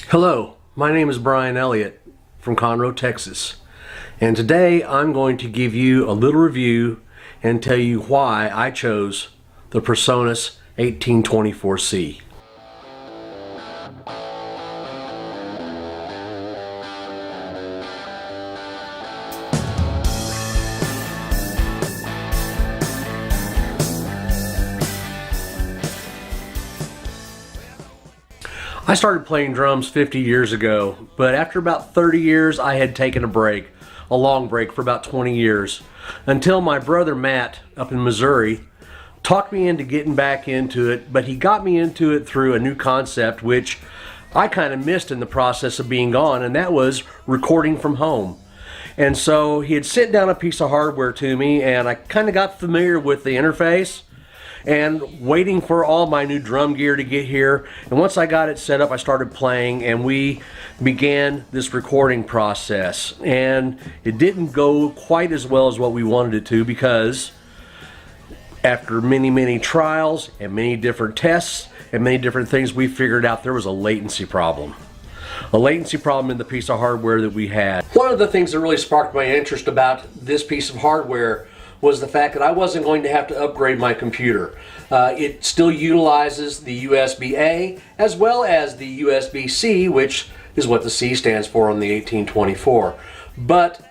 Hello, my name is Brian Elliott from Conroe, Texas, and today I'm going to give you a little review and tell you why I chose the PreSonus 1824C. I started playing drums 50 years ago, but after about 30 years I had taken a break, a long break for about 20 years, until my brother Matt up in Missouri talked me into getting back into it, but he got me into it through a new concept which I kind of missed in the process of being gone, and that was recording from home. And so he had sent down a piece of hardware to me, and I kind of got familiar with the interface and waiting for all my new drum gear to get here. And once I got it set up, I started playing and we began this recording process. And it didn't go quite as well as what we wanted it to, because after many trials and many different tests and many different things, we figured out there was a latency problem. A latency problem in the piece of hardware that we had. One of the things that really sparked my interest about this piece of hardware was the fact that I wasn't going to have to upgrade my computer. It still utilizes the USB-A as well as the USB-C, which is what the C stands for on the 1824. But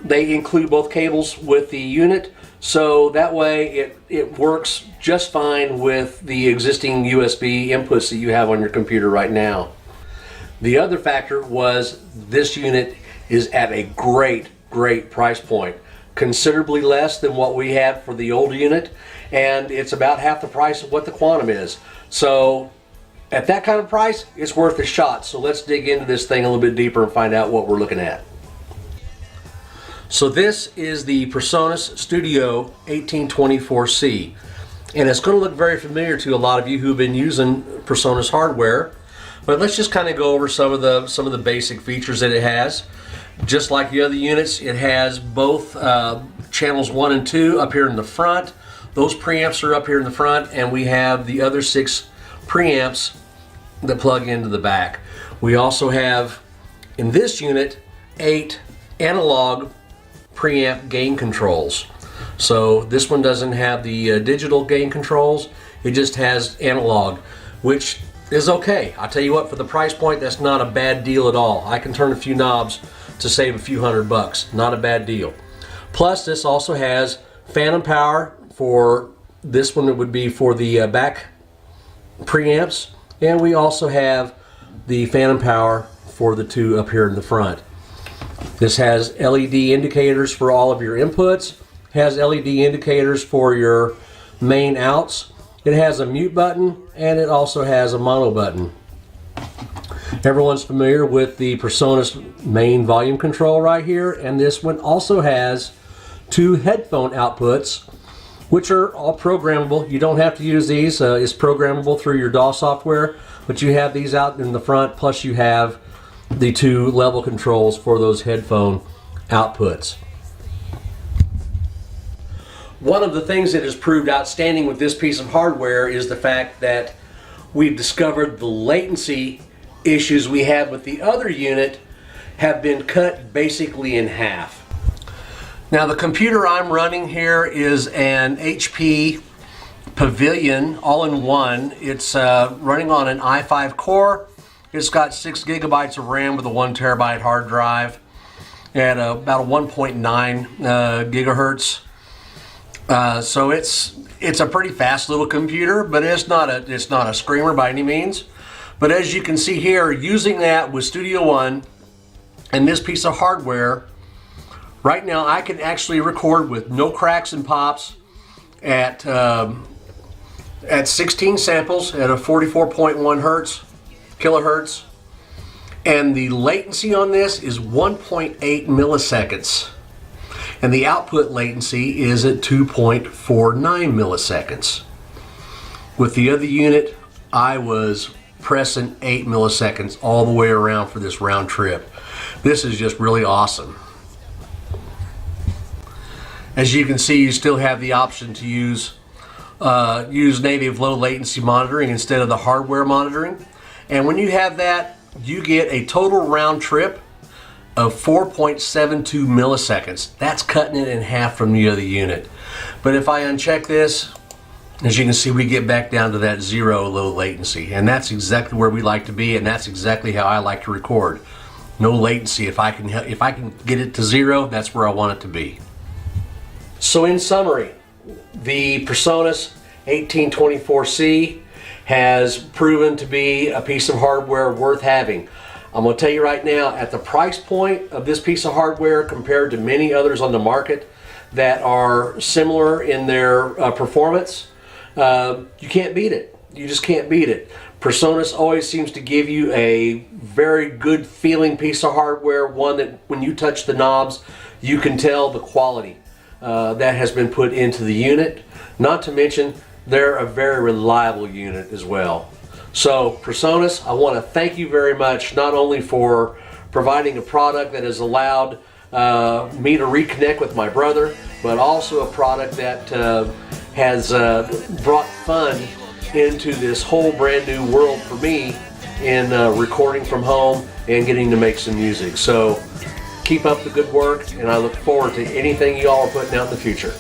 they include both cables with the unit, so that way it works just fine with the existing USB inputs that you have on your computer right now. The other factor was this unit is at a great price point. Considerably less than what we had for the old unit, and it's about half the price of what the Quantum is. So at that kind of price, it's worth a shot. So let's dig into this thing a little bit deeper and find out what we're looking at. So this is the PreSonus Studio 1824C, and it's going to look very familiar to a lot of you who've been using PreSonus hardware. But let's just kind of go over some of the basic features that it has. Just like the other units, it has both channels 1 and 2 up here in the front. Those preamps are up here in the front, and we have the other 6 preamps that plug into the back. We also have, in this unit, 8 analog preamp gain controls. So this one doesn't have the digital gain controls, it just has analog, which is okay. I'll tell you what, for the price point, that's not a bad deal at all. I can turn a few knobs to save a few $100. Not a bad deal. Plus, this also has phantom power for this one. It would be for the back preamps, and we also have the phantom power for the 2 up here in the front. This has LED indicators for all of your inputs, has LED indicators for your main outs. It has a mute button, and it also has a mono button. Everyone's familiar with the PreSonus main volume control right here, and this one also has 2 headphone outputs, which are all programmable. You don't have to use these. It's programmable through your DAW software, but you have these out in the front, plus you have the 2 level controls for those headphone outputs. One of the things that has proved outstanding with this piece of hardware is the fact that we've discovered the latency issues we had with the other unit have been cut basically in half. Now, the computer I'm running here is an HP Pavilion all-in-one. It's running on an i5 core. It's got 6 gigabytes of RAM with a 1 terabyte hard drive at about a 1.9 gigahertz. So it's a pretty fast little computer, but it's not a screamer by any means. But as you can see here, using that with Studio One and this piece of hardware, right now I can actually record with no cracks and pops at 16 samples at a 44.1 kilohertz, and the latency on this is 1.8 milliseconds, and the output latency is at 2.49 milliseconds. With the other unit, I was pressing 8 milliseconds all the way around for this round trip. This is just really awesome. As you can see, you still have the option to use native low latency monitoring instead of the hardware monitoring. And when you have that, you get a total round trip of 4.72 milliseconds. That's cutting it in half from the other unit. But if I uncheck this, as you can see, we get back down to that 0 low latency, and that's exactly where we like to be, and that's exactly how I like to record. No latency. If I can get it to 0, that's where I want it to be. So in summary, the PreSonus 1824C has proven to be a piece of hardware worth having. I'm going to tell you right now, at the price point of this piece of hardware compared to many others on the market that are similar in their performance, you can't beat it. You just can't beat it. PreSonus always seems to give you a very good feeling piece of hardware, one that when you touch the knobs, you can tell the quality that has been put into the unit. Not to mention, they're a very reliable unit as well. So PreSonus, I want to thank you very much, not only for providing a product that has allowed me to reconnect with my brother, but also a product that has brought fun into this whole brand new world for me in recording from home and getting to make some music. So keep up the good work, and I look forward to anything you all are putting out in the future.